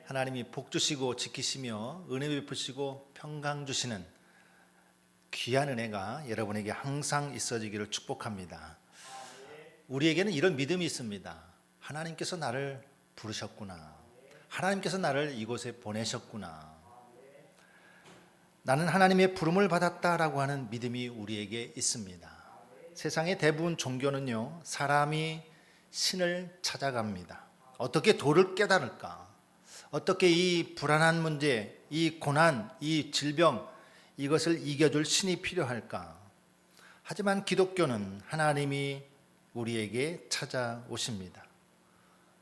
하나님이 복 주시고 지키시며 은혜 베푸시고 평강 주시는 귀한 은혜가 여러분에게 항상 있어지기를 축복합니다. 우리에게는 이런 믿음이 있습니다. 하나님께서 나를 부르셨구나. 하나님께서 나를 이곳에 보내셨구나. 나는 하나님의 부름을 받았다라고 하는 믿음이 우리에게 있습니다. 세상의 대부분 종교는요, 사람이 신을 찾아갑니다. 어떻게 도를 깨달을까? 어떻게 이 불안한 문제, 이 고난, 이 질병, 이것을 이겨줄 신이 필요할까? 하지만 기독교는 하나님이 우리에게 찾아오십니다.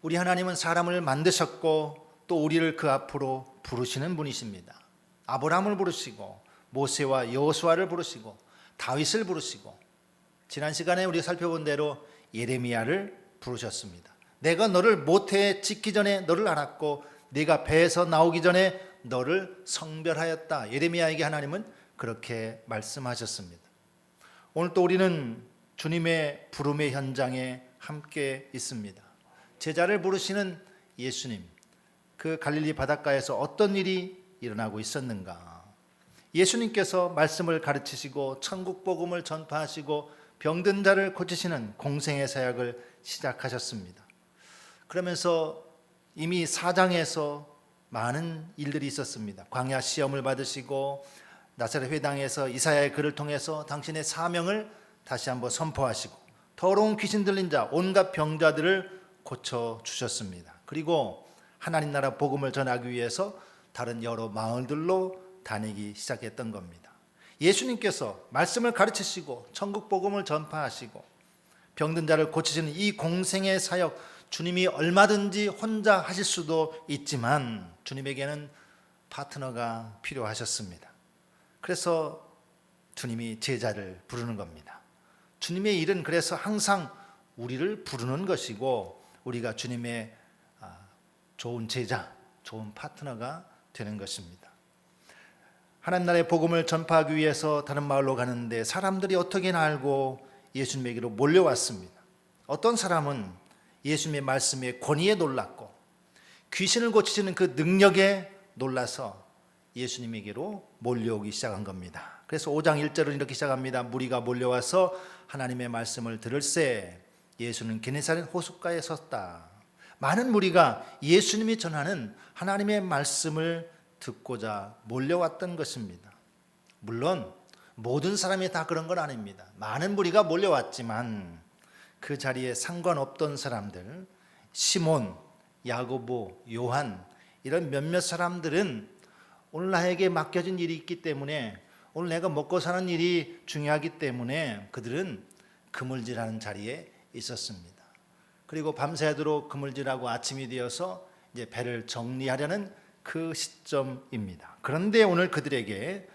우리 하나님은 사람을 만드셨고 또 우리를 그 앞으로 부르시는 분이십니다. 아브라함을 부르시고 모세와 여호수아를 부르시고 다윗을 부르시고 지난 시간에 우리가 살펴본 대로 예레미야를 부르셨습니다. 내가 너를 모태에 짓기 전에 너를 알았고 네가 배에서 나오기 전에 너를 성별하였다. 예레미야에게 하나님은 그렇게 말씀하셨습니다. 오늘 또 우리는 주님의 부름의 현장에 함께 있습니다. 제자를 부르시는 예수님, 그 갈릴리 바닷가에서 어떤 일이 일어나고 있었는가? 예수님께서 말씀을 가르치시고 천국 복음을 전파하시고 병든 자를 고치시는 공생의 사역을 시작하셨습니다. 그러면서 이미 4장에서 많은 일들이 있었습니다. 광야 시험을 받으시고 나사렛 회당에서 이사야의 글을 통해서 당신의 사명을 다시 한번 선포하시고 더러운 귀신 들린 자 온갖 병자들을 고쳐주셨습니다. 그리고 하나님 나라 복음을 전하기 위해서 다른 여러 마을들로 다니기 시작했던 겁니다. 예수님께서 말씀을 가르치시고 천국 복음을 전파하시고 병든 자를 고치시는 이 공생의 사역, 주님이 얼마든지 혼자 하실 수도 있지만 주님에게는 파트너가 필요하셨습니다. 그래서 주님이 제자를 부르는 겁니다. 주님의 일은 그래서 항상 우리를 부르는 것이고 우리가 주님의 좋은 제자, 좋은 파트너가 되는 것입니다. 하나님 나라의 복음을 전파하기 위해서 다른 마을로 가는데 사람들이 어떻게나 알고 예수님에게로 몰려왔습니다. 어떤 사람은 예수님의 말씀에 권위에 놀랐고 귀신을 고치시는 그 능력에 놀라서 예수님에게로 몰려오기 시작한 겁니다. 그래서 5장 1절은 이렇게 시작합니다. 무리가 몰려와서 하나님의 말씀을 들을새 예수는 게네사렛 호숫가에 섰다. 많은 무리가 예수님이 전하는 하나님의 말씀을 듣고자 몰려왔던 것입니다. 물론 모든 사람이 다 그런 건 아닙니다. 많은 무리가 몰려왔지만 그 자리에 상관없던 사람들, 시몬, 야고보, 요한 이런 몇몇 사람들은 오늘 나에게 맡겨진 일이 있기 때문에 오늘 내가 먹고 사는 일이 중요하기 때문에 그들은 그물질하는 자리에 있었습니다. 그리고 밤새도록 그물질하고 아침이 되어서 이제 배를 정리하려는 그 시점입니다. 그런데 오늘 그들에게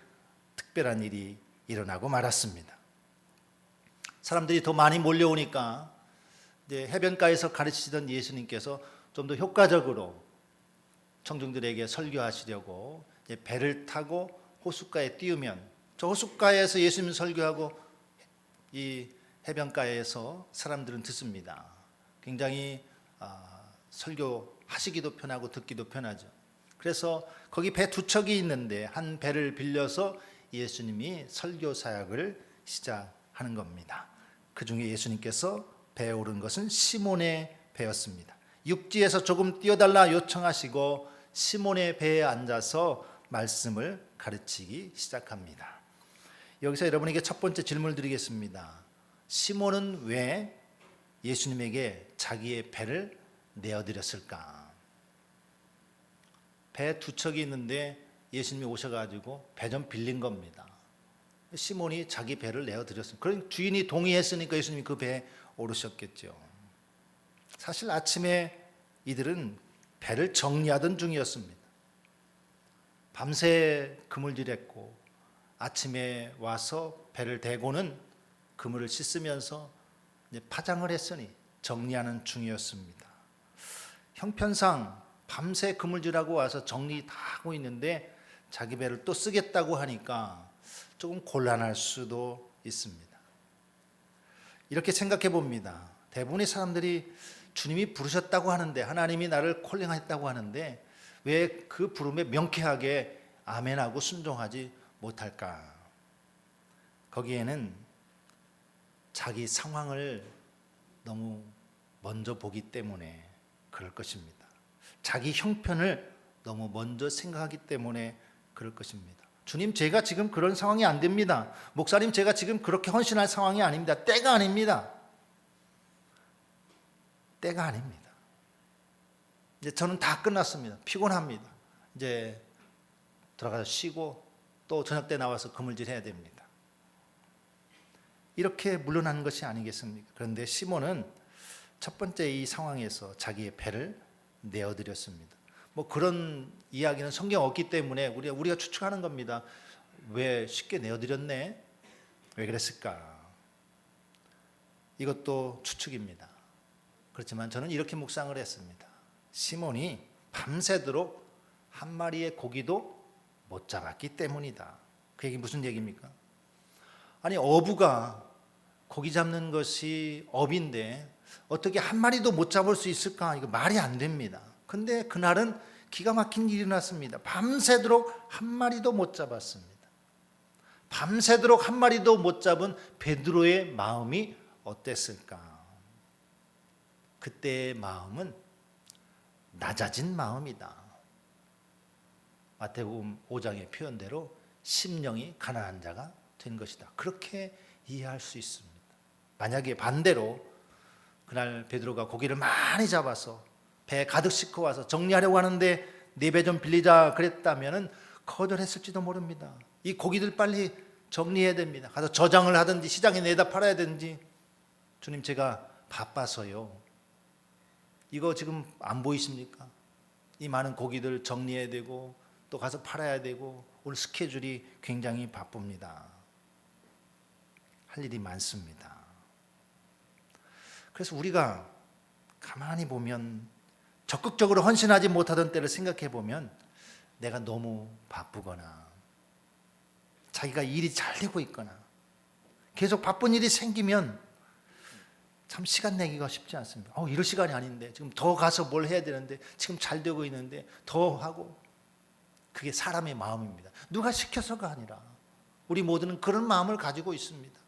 특별한 일이 일어나고 말았습니다. 사람들이 더 많이 몰려오니까 이제 해변가에서 가르치시던 예수님께서 좀 더 효과적으로 청중들에게 설교하시려고 이제 배를 타고 호숫가에 띄우면 저 호숫가에서 예수님 설교하고 이 해변가에서 사람들은 듣습니다. 굉장히 설교하시기도 편하고 듣기도 편하죠. 그래서 거기 배 두 척이 있는데 한 배를 빌려서 예수님이 설교 사역을 시작하는 겁니다. 그 중에 예수님께서 배에 오른 것은 시몬의 배였습니다. 육지에서 조금 뛰어달라 요청하시고 시몬의 배에 앉아서 말씀을 가르치기 시작합니다. 여기서 여러분에게 첫 번째 질문을 드리겠습니다. 시몬은 왜 예수님에게 자기의 배를 내어드렸을까? 배 두 척이 있는데 예수님이 오셔가지고 배 좀 빌린 겁니다. 시몬이 자기 배를 내어드렸습니다. 그럼 주인이 동의했으니까 예수님이 그 배에 오르셨겠죠. 사실 아침에 이들은 배를 정리하던 중이었습니다. 밤새 그물질했고 아침에 와서 배를 대고는 그물을 씻으면서 이제 파장을 했으니 정리하는 중이었습니다. 형편상 밤새 그물질하고 와서 정리 다 하고 있는데 자기 배를 또 쓰겠다고 하니까 조금 곤란할 수도 있습니다. 이렇게 생각해 봅니다. 대부분의 사람들이 주님이 부르셨다고 하는데 하나님이 나를 콜링했다고 하는데 왜 그 부름에 명쾌하게 아멘하고 순종하지 못할까? 거기에는 자기 상황을 너무 먼저 보기 때문에 그럴 것입니다. 자기 형편을 너무 먼저 생각하기 때문에 그럴 것입니다. 주님, 제가 지금 그런 상황이 안 됩니다. 목사님, 제가 지금 그렇게 헌신할 상황이 아닙니다. 때가 아닙니다. 때가 아닙니다. 이제 저는 다 끝났습니다. 피곤합니다. 이제 들어가서 쉬고 또 저녁 때 나와서 그물질 해야 됩니다. 이렇게 물러나는 것이 아니겠습니까? 그런데 시몬은 첫 번째 이 상황에서 자기의 배를 내어드렸습니다. 뭐 그런 이야기는 성경 없기 때문에 우리가 추측하는 겁니다. 왜 쉽게 내어드렸네? 왜 그랬을까? 이것도 추측입니다. 그렇지만 저는 이렇게 묵상을 했습니다. 시몬이 밤새도록 한 마리의 고기도 못 잡았기 때문이다. 그 얘기 무슨 얘기입니까? 아니, 어부가 고기 잡는 것이 업인데 어떻게 한 마리도 못 잡을 수 있을까? 이거 말이 안 됩니다. 근데 그날은 기가 막힌 일이 났습니다. 밤새도록 한 마리도 못 잡았습니다. 밤새도록 한 마리도 못 잡은 베드로의 마음이 어땠을까? 그때의 마음은 낮아진 마음이다. 마태복음 5장의 표현대로 심령이 가난한 자가 된 것이다. 그렇게 이해할 수 있습니다. 만약에 반대로 그날 베드로가 고기를 많이 잡아서 배 가득 싣고 와서 정리하려고 하는데 네 배 좀 빌리자 그랬다면 거절했을지도 모릅니다. 이 고기들 빨리 정리해야 됩니다. 가서 저장을 하든지 시장에 내다 팔아야 되든지. 주님, 제가 바빠서요. 이거 지금 안 보이십니까? 이 많은 고기들 정리해야 되고 또 가서 팔아야 되고 오늘 스케줄이 굉장히 바쁩니다. 할 일이 많습니다. 그래서 우리가 가만히 보면 적극적으로 헌신하지 못하던 때를 생각해 보면 내가 너무 바쁘거나 자기가 일이 잘 되고 있거나 계속 바쁜 일이 생기면 참 시간 내기가 쉽지 않습니다. 이럴 시간이 아닌데 지금 더 가서 뭘 해야 되는데 지금 잘 되고 있는데 더 하고. 그게 사람의 마음입니다. 누가 시켜서가 아니라 우리 모두는 그런 마음을 가지고 있습니다.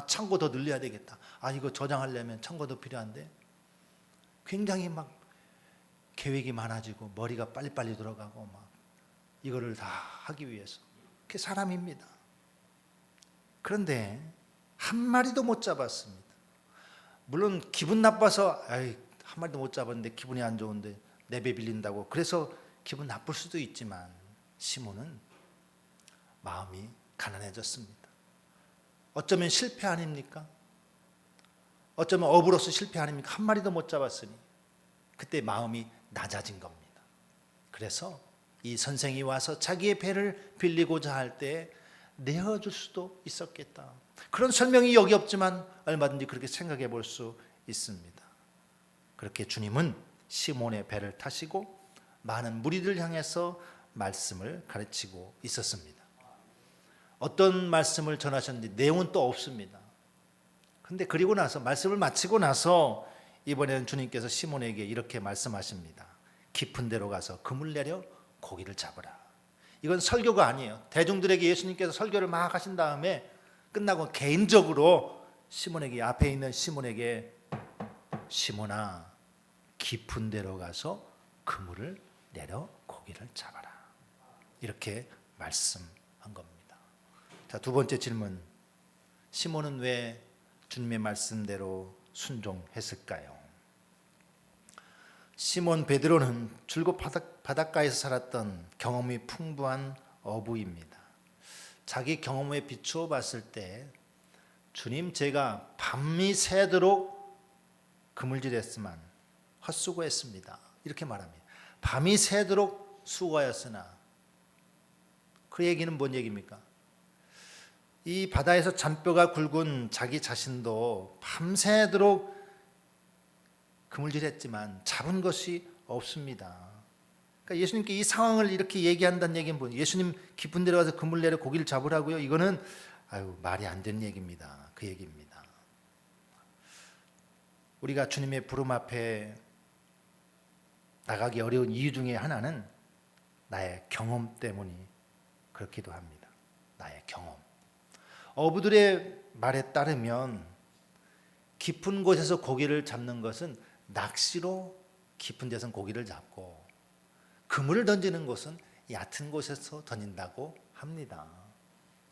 창고 더 늘려야 되겠다. 이거 저장하려면 창고도 필요한데. 굉장히 막 계획이 많아지고 머리가 빨리빨리 돌아가고 막 이거를 다 하기 위해서. 그게 사람입니다. 그런데 한 마리도 못 잡았습니다. 물론 기분 나빠서 한 마리도 못 잡았는데 기분이 안 좋은데 내 배 빌린다고 그래서 기분 나쁠 수도 있지만 시몬은 마음이 가난해졌습니다. 어쩌면 실패 아닙니까? 어쩌면 업으로서 실패 아닙니까? 한 마리도 못 잡았으니 그때 마음이 낮아진 겁니다. 그래서 이 선생이 와서 자기의 배를 빌리고자 할 때 내어줄 수도 있었겠다. 그런 설명이 여기 없지만 얼마든지 그렇게 생각해 볼 수 있습니다. 그렇게 주님은 시몬의 배를 타시고 많은 무리들 향해서 말씀을 가르치고 있었습니다. 어떤 말씀을 전하셨는지 내용은 또 없습니다. 그런데 그리고 나서 말씀을 마치고 나서 이번에는 주님께서 시몬에게 이렇게 말씀하십니다. 깊은 데로 가서 그물 내려 고기를 잡으라. 이건 설교가 아니에요. 대중들에게 예수님께서 설교를 막 하신 다음에 끝나고 개인적으로 시몬에게, 앞에 있는 시몬에게, 시몬아, 깊은 데로 가서 그물을 내려 고기를 잡아라. 이렇게 말씀한 겁니다. 자, 두 번째 질문. 시몬은 왜 주님의 말씀대로 순종했을까요? 시몬 베드로는 줄곧 바닷가에서 살았던 경험이 풍부한 어부입니다. 자기 경험에 비추어 봤을 때 주님, 제가 밤이 새도록 그물질했지만 헛수고했습니다. 이렇게 말합니다. 밤이 새도록 수고하였으나. 그 얘기는 뭔 얘기입니까? 이 바다에서 잔뼈가 굵은 자기 자신도 밤새도록 그물질했지만 잡은 것이 없습니다. 그러니까 예수님께 이 상황을 이렇게 얘기한다는 얘기는 뭐예요? 예수님 깊은 데로 가서 그물 내려 고기를 잡으라고요? 이거는 말이 안 되는 얘기입니다. 그 얘기입니다. 우리가 주님의 부름 앞에 나가기 어려운 이유 중에 하나는 나의 경험 때문이 그렇기도 합니다. 나의 경험. 어부들의 말에 따르면 깊은 곳에서 고기를 잡는 것은 낚시로 깊은 데서 고기를 잡고 그물을 던지는 곳은 얕은 곳에서 던진다고 합니다.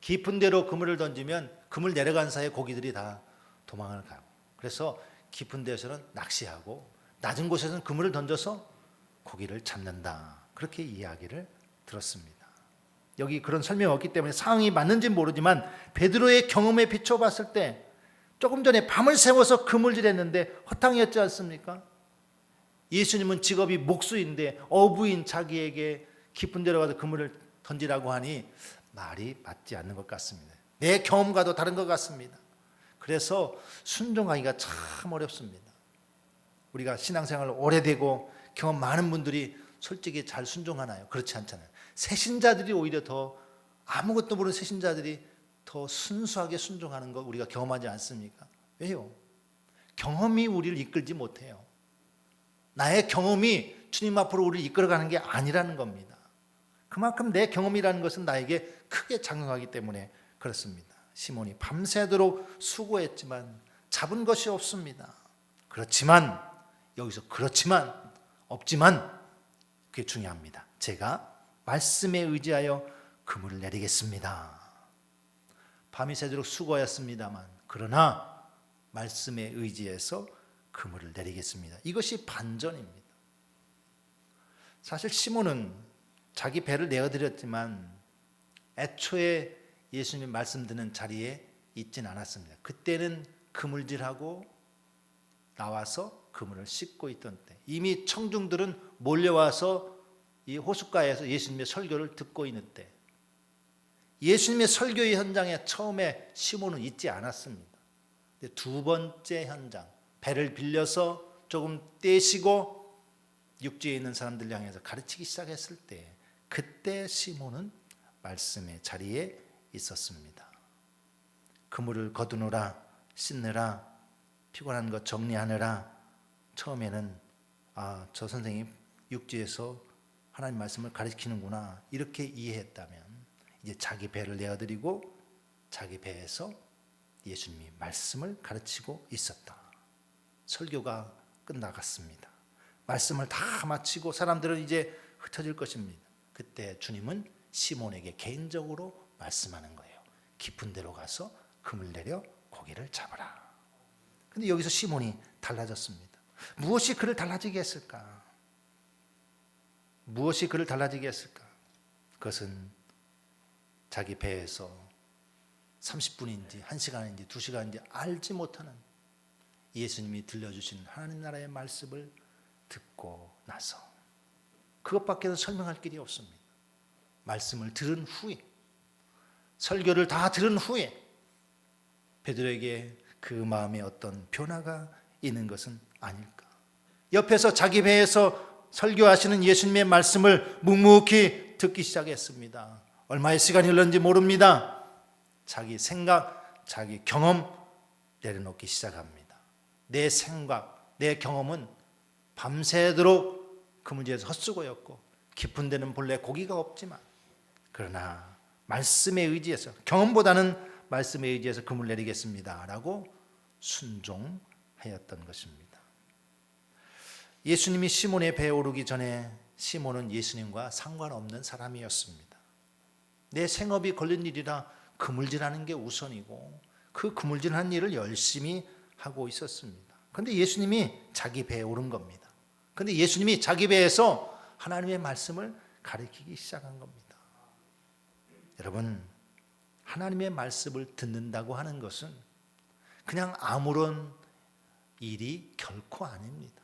깊은 데로 그물을 던지면 그물 내려간 사이에 고기들이 다 도망을 가고, 그래서 깊은 데서는 낚시하고 낮은 곳에서는 그물을 던져서 고기를 잡는다, 그렇게 이야기를 들었습니다. 여기 그런 설명이 없기 때문에 상황이 맞는지 모르지만 베드로의 경험에 비춰봤을 때 조금 전에 밤을 새워서 그물질했는데 허탕이었지 않습니까? 예수님은 직업이 목수인데 어부인 자기에게 깊은 데로 가서 그물을 던지라고 하니 말이 맞지 않는 것 같습니다. 내 경험과도 다른 것 같습니다. 그래서 순종하기가 참 어렵습니다. 우리가 신앙생활을 오래되고 경험 많은 분들이 솔직히 잘 순종하나요? 그렇지 않잖아요. 새신자들이 오히려 더, 아무것도 모르는 새신자들이 더 순수하게 순종하는 거 우리가 경험하지 않습니까? 왜요? 경험이 우리를 이끌지 못해요. 나의 경험이 주님 앞으로 우리를 이끌어가는 게 아니라는 겁니다. 그만큼 내 경험이라는 것은 나에게 크게 작용하기 때문에 그렇습니다. 시몬이 밤새도록 수고했지만 잡은 것이 없습니다. 그렇지만, 여기서 그렇지만 없지만 그게 중요합니다. 제가 말씀에 의지하여 그물을 내리겠습니다. 밤이 새도록 수고하였습니다만 그러나 말씀에 의지해서 그물을 내리겠습니다. 이것이 반전입니다. 사실 시몬은 자기 배를 내어드렸지만 애초에 예수님 말씀 듣는 자리에 있진 않았습니다. 그때는 그물질하고 나와서 그물을 씻고 있던 때, 이미 청중들은 몰려와서 이 호숫가에서 예수님의 설교를 듣고 있는 때, 예수님의 설교의 현장에 처음에 시몬은 있지 않았습니다. 두 번째 현장, 배를 빌려서 조금 떼시고 육지에 있는 사람들 향해서 가르치기 시작했을 때, 그때 시몬은 말씀의 자리에 있었습니다. 그물을 거두느라, 씻느라, 피곤한 것 정리하느라 처음에는 저 선생님 육지에서 하나님 말씀을 가르치는구나 이렇게 이해했다면, 이제 자기 배를 내어드리고 자기 배에서 예수님이 말씀을 가르치고 있었다. 설교가 끝나갔습니다. 말씀을 다 마치고 사람들은 이제 흩어질 것입니다. 그때 주님은 시몬에게 개인적으로 말씀하는 거예요. 깊은 데로 가서 그물 내려 고기를 잡아라. 근데 여기서 시몬이 달라졌습니다. 무엇이 그를 달라지게 했을까? 무엇이 그를 달라지게 했을까? 그것은 자기 배에서 30분인지 1시간인지 2시간인지 알지 못하는 예수님이 들려주신 하나님 나라의 말씀을 듣고 나서, 그것밖에는 설명할 길이 없습니다. 말씀을 들은 후에, 설교를 다 들은 후에 베드로에게 그 마음에 어떤 변화가 있는 것은 아닐까. 옆에서 자기 배에서 설교하시는 예수님의 말씀을 묵묵히 듣기 시작했습니다. 얼마의 시간이 흘렀는지 모릅니다. 자기 생각, 자기 경험 내려놓기 시작합니다. 내 생각, 내 경험은 밤새도록 그물지에서 헛수고였고 깊은 데는 본래 고기가 없지만, 그러나 말씀에 의지해서, 경험보다는 말씀에 의지해서 그물 내리겠습니다 라고 순종하였던 것입니다. 예수님이 시몬의 배에 오르기 전에 시몬은 예수님과 상관없는 사람이었습니다. 내 생업이 걸린 일이라 그물질하는 게 우선이고 그 그물질하는 일을 열심히 하고 있었습니다. 그런데 예수님이 자기 배에 오른 겁니다. 그런데 예수님이 자기 배에서 하나님의 말씀을 가르치기 시작한 겁니다. 여러분, 하나님의 말씀을 듣는다고 하는 것은 그냥 아무런 일이 결코 아닙니다.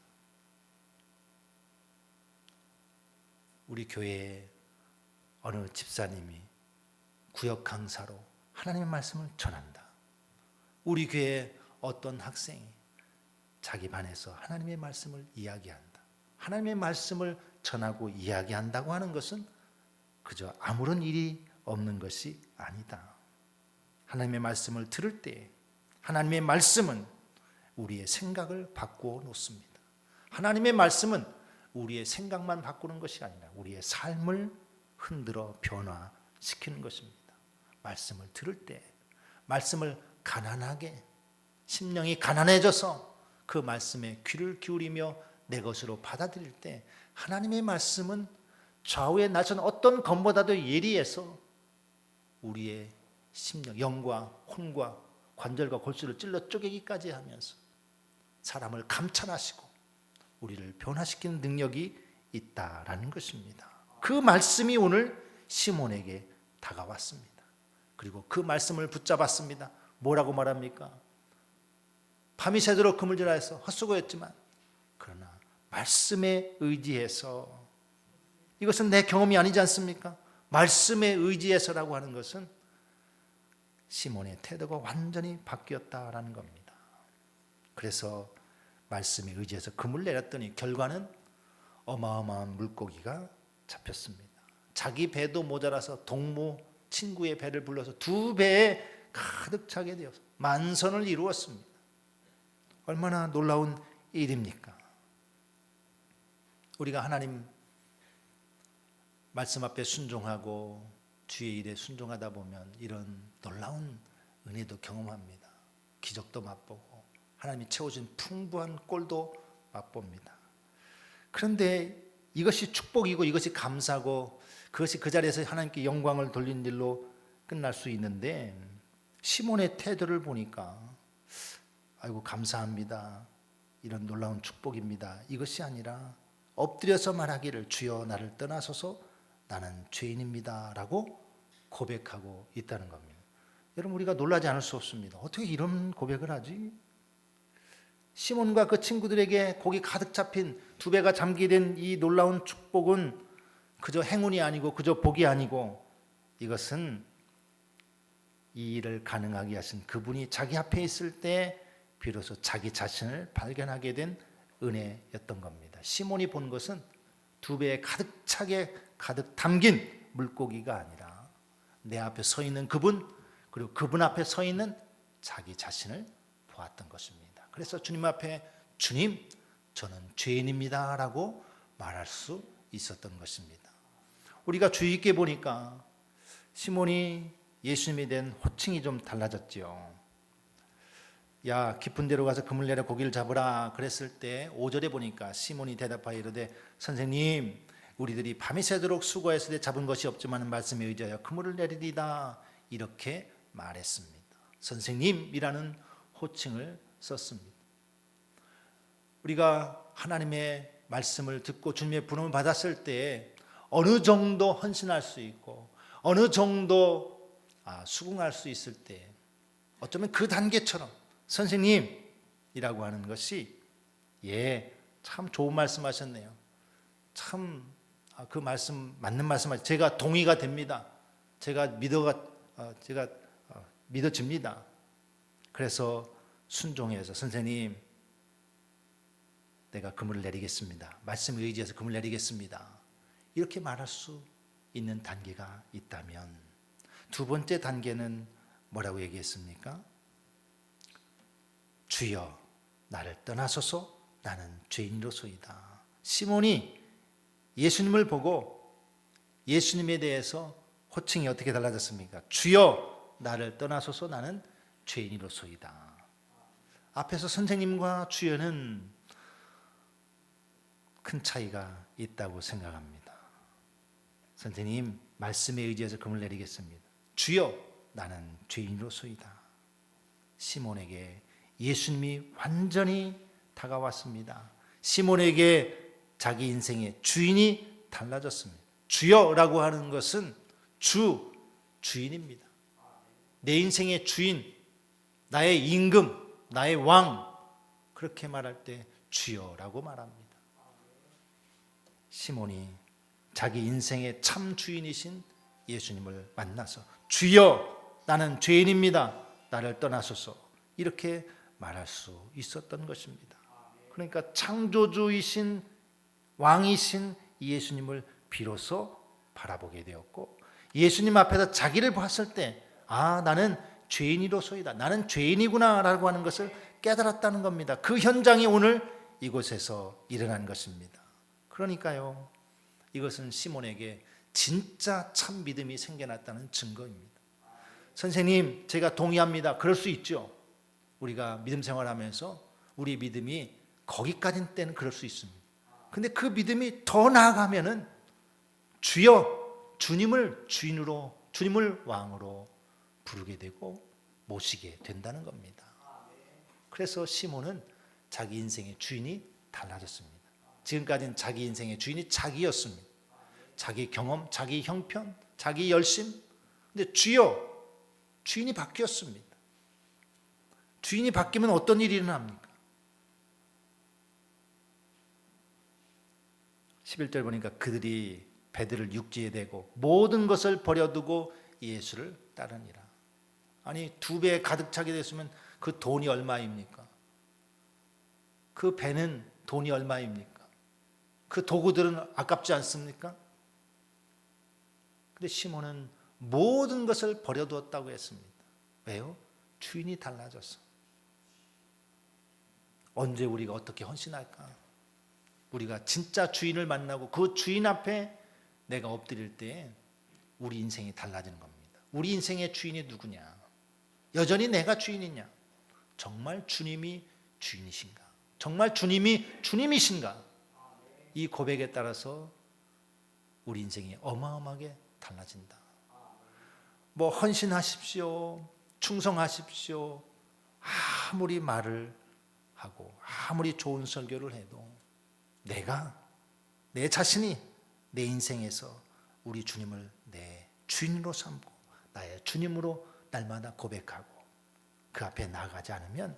우리 교회에 어느 집사님이 구역 강사로 하나님의 말씀을 전한다. 우리 교회에 어떤 학생이 자기 반에서 하나님의 말씀을 이야기한다. 하나님의 말씀을 전하고 이야기한다고 하는 것은 그저 아무런 일이 없는 것이 아니다. 하나님의 말씀을 들을 때 하나님의 말씀은 우리의 생각을 바꾸어 놓습니다. 하나님의 말씀은 우리의 생각만 바꾸는 것이 아니라 우리의 삶을 흔들어 변화시키는 것입니다. 말씀을 들을 때 말씀을 가난하게, 심령이 가난해져서 그 말씀에 귀를 기울이며 내 것으로 받아들일 때 하나님의 말씀은 좌우에 나선 어떤 검보다도 예리해서 우리의 심령, 영과 혼과 관절과 골수를 찔러 쪼개기까지 하면서 사람을 감찰하시고 우리를 변화시키는 능력이 있다라는 것입니다. 그 말씀이 오늘 시몬에게 다가왔습니다. 그리고 그 말씀을 붙잡았습니다. 뭐라고 말합니까? 밤이 새도록 그물지라 해서 헛수고였지만 그러나 말씀에 의지해서, 이것은 내 경험이 아니지 않습니까? 말씀에 의지해서라고 하는 것은 시몬의 태도가 완전히 바뀌었다라는 겁니다. 그래서 말씀에 의지해서 그물 내렸더니 결과는 어마어마한 물고기가 잡혔습니다. 자기 배도 모자라서 동무 친구의 배를 불러서 2배에 가득 차게 되어서 만선을 이루었습니다. 얼마나 놀라운 일입니까? 우리가 하나님 말씀 앞에 순종하고 주의 일에 순종하다 보면 이런 놀라운 은혜도 경험합니다. 기적도 맛보고 하나님이 채워준 풍부한 꼴도 맛봅니다. 그런데 이것이 축복이고 이것이 감사고 그것이 그 자리에서 하나님께 영광을 돌리는 일로 끝날 수 있는데, 시몬의 태도를 보니까 아이고 감사합니다, 이런 놀라운 축복입니다, 이것이 아니라 엎드려서 말하기를 주여 나를 떠나소서 나는 죄인입니다 라고 고백하고 있다는 겁니다. 여러분, 우리가 놀라지 않을 수 없습니다. 어떻게 이런 고백을 하지? 시몬과 그 친구들에게 고기 가득 잡힌 2배가 잠기된 이 놀라운 축복은 그저 행운이 아니고 그저 복이 아니고 이것은 이 일을 가능하게 하신 그분이 자기 앞에 있을 때 비로소 자기 자신을 발견하게 된 은혜였던 겁니다. 시몬이 본 것은 2배에 가득 차게 가득 담긴 물고기가 아니라 내 앞에 서 있는 그분, 그리고 그분 앞에 서 있는 자기 자신을 보았던 것입니다. 그래서 주님 앞에 주님, 저는 죄인입니다 라고 말할 수 있었던 것입니다. 우리가 주의 있게 보니까 시몬이 예수님에 대한 호칭이 좀 달라졌죠. 야, 깊은 데로 가서 그물 내려 고기를 잡으라 그랬을 때 5절에 보니까 시몬이 대답하여 이르되 선생님, 우리들이 밤이 새도록 수고했을 때 잡은 것이 없지만 말씀에 의지하여 그물을 내리리다 이렇게 말했습니다. 선생님이라는 호칭을 썼습니다. 우리가 하나님의 말씀을 듣고 주님의 부름을 받았을 때 어느 정도 헌신할 수 있고 어느 정도 수긍할 수 있을 때 어쩌면 그 단계처럼 선생님이라고 하는 것이 참 좋은 말씀하셨네요. 참 그 말씀 맞는 말씀하셨. 제가 동의가 됩니다. 제가 믿어집니다. 그래서 순종해서 선생님, 내가 그물을 내리겠습니다. 말씀에 의지해서 그물을 내리겠습니다. 이렇게 말할 수 있는 단계가 있다면, 2번째 단계는 뭐라고 얘기했습니까? 주여 나를 떠나소서 나는 죄인으로소이다. 시몬이 예수님을 보고 예수님에 대해서 호칭이 어떻게 달라졌습니까? 주여 나를 떠나소서 나는 죄인으로소이다. 앞에서 선생님과 주여는 큰 차이가 있다고 생각합니다. 선생님, 말씀에 의지해서 그물 내리겠습니다. 주여 나는 죄인으로소이다. 시몬에게 예수님이 완전히 다가왔습니다. 시몬에게 자기 인생의 주인이 달라졌습니다. 주여라고 하는 것은 주인입니다. 내 인생의 주인, 나의 임금, 나의 왕, 그렇게 말할 때 주여라고 말합니다. 시몬이 자기 인생의 참 주인이신 예수님을 만나서 주여 나는 죄인입니다, 나를 떠나소서 이렇게 말할 수 있었던 것입니다. 그러니까 창조주이신 왕이신 예수님을 비로소 바라보게 되었고, 예수님 앞에서 자기를 봤을 때 나는 죄인이로소이다, 나는 죄인이구나 라고 하는 것을 깨달았다는 겁니다. 그 현장이 오늘 이곳에서 일어난 것입니다. 그러니까요, 이것은 시몬에게 진짜 참 믿음이 생겨났다는 증거입니다. 선생님, 제가 동의합니다. 그럴 수 있죠. 우리가 믿음 생활하면서 우리 믿음이 거기까지는 때는 그럴 수 있습니다. 근데 그 믿음이 더 나아가면은 주여, 주님을 주인으로, 주님을 왕으로 부르게 되고 모시게 된다는 겁니다. 그래서 시몬은 자기 인생의 주인이 달라졌습니다. 지금까지는 자기 인생의 주인이 자기였습니다. 자기 경험, 자기 형편, 자기 열심. 근데 주여, 주인이 바뀌었습니다. 주인이 바뀌면 어떤 일이 일어납니까? 11절 보니까 그들이 배들을 육지에 대고 모든 것을 버려두고 예수를 따르니라. 아니, 2배 가득 차게 됐으면 그 돈이 얼마입니까? 그 배는 돈이 얼마입니까? 그 도구들은 아깝지 않습니까? 근데 시몬은 모든 것을 버려두었다고 했습니다. 왜요? 주인이 달라졌어. 언제 우리가 어떻게 헌신할까? 우리가 진짜 주인을 만나고 그 주인 앞에 내가 엎드릴 때 우리 인생이 달라지는 겁니다. 우리 인생의 주인이 누구냐? 여전히 내가 주인이냐? 정말 주님이 주인이신가? 정말 주님이 주님이신가? 이 고백에 따라서 우리 인생이 어마어마하게 달라진다. 뭐 헌신하십시오, 충성하십시오, 아무리 말을 하고 아무리 좋은 설교를 해도 내 자신이 내 인생에서 우리 주님을 내 주인으로 삼고 나의 주님으로 날마다 고백하고 그 앞에 나가지 않으면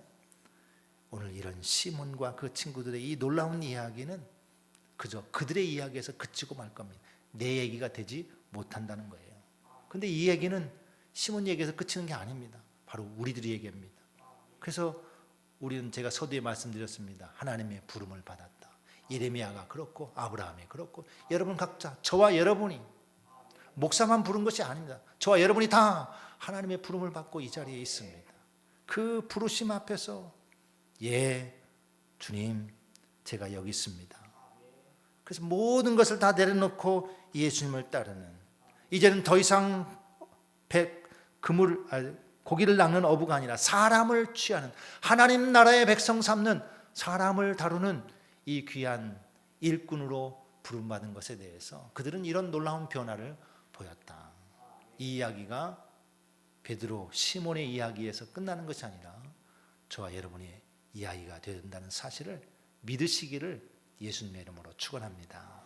오늘 이런 시몬과 그 친구들의 이 놀라운 이야기는 그저 그들의 이야기에서 그치고 말 겁니다. 내 얘기가 되지 못한다는 거예요. 근데 이 얘기는 시몬 얘기에서 그치는 게 아닙니다. 바로 우리들의 얘기입니다. 그래서 우리는 제가 서두에 말씀드렸습니다. 하나님의 부름을 받았다. 예레미야가 그렇고 아브라함이 그렇고 여러분 각자, 저와 여러분이 목사만 부른 것이 아닙니다. 저와 여러분이 다 하나님의 부름을 받고 이 자리에 있습니다. 그 부르심 앞에서 예, 주님, 제가 여기 있습니다. 그래서 모든 것을 다 내려놓고 예수님을 따르는, 이제는 더 이상 고기를 낚는 어부가 아니라 사람을 취하는, 하나님 나라의 백성 삼는, 사람을 다루는 이 귀한 일꾼으로 부름받은 것에 대해서 그들은 이런 놀라운 변화를 보였다. 이 이야기가 베드로, 시몬의 이야기에서 끝나는 것이 아니라 저와 여러분의 이야기가 된다는 사실을 믿으시기를 예수님의 이름으로 축원합니다.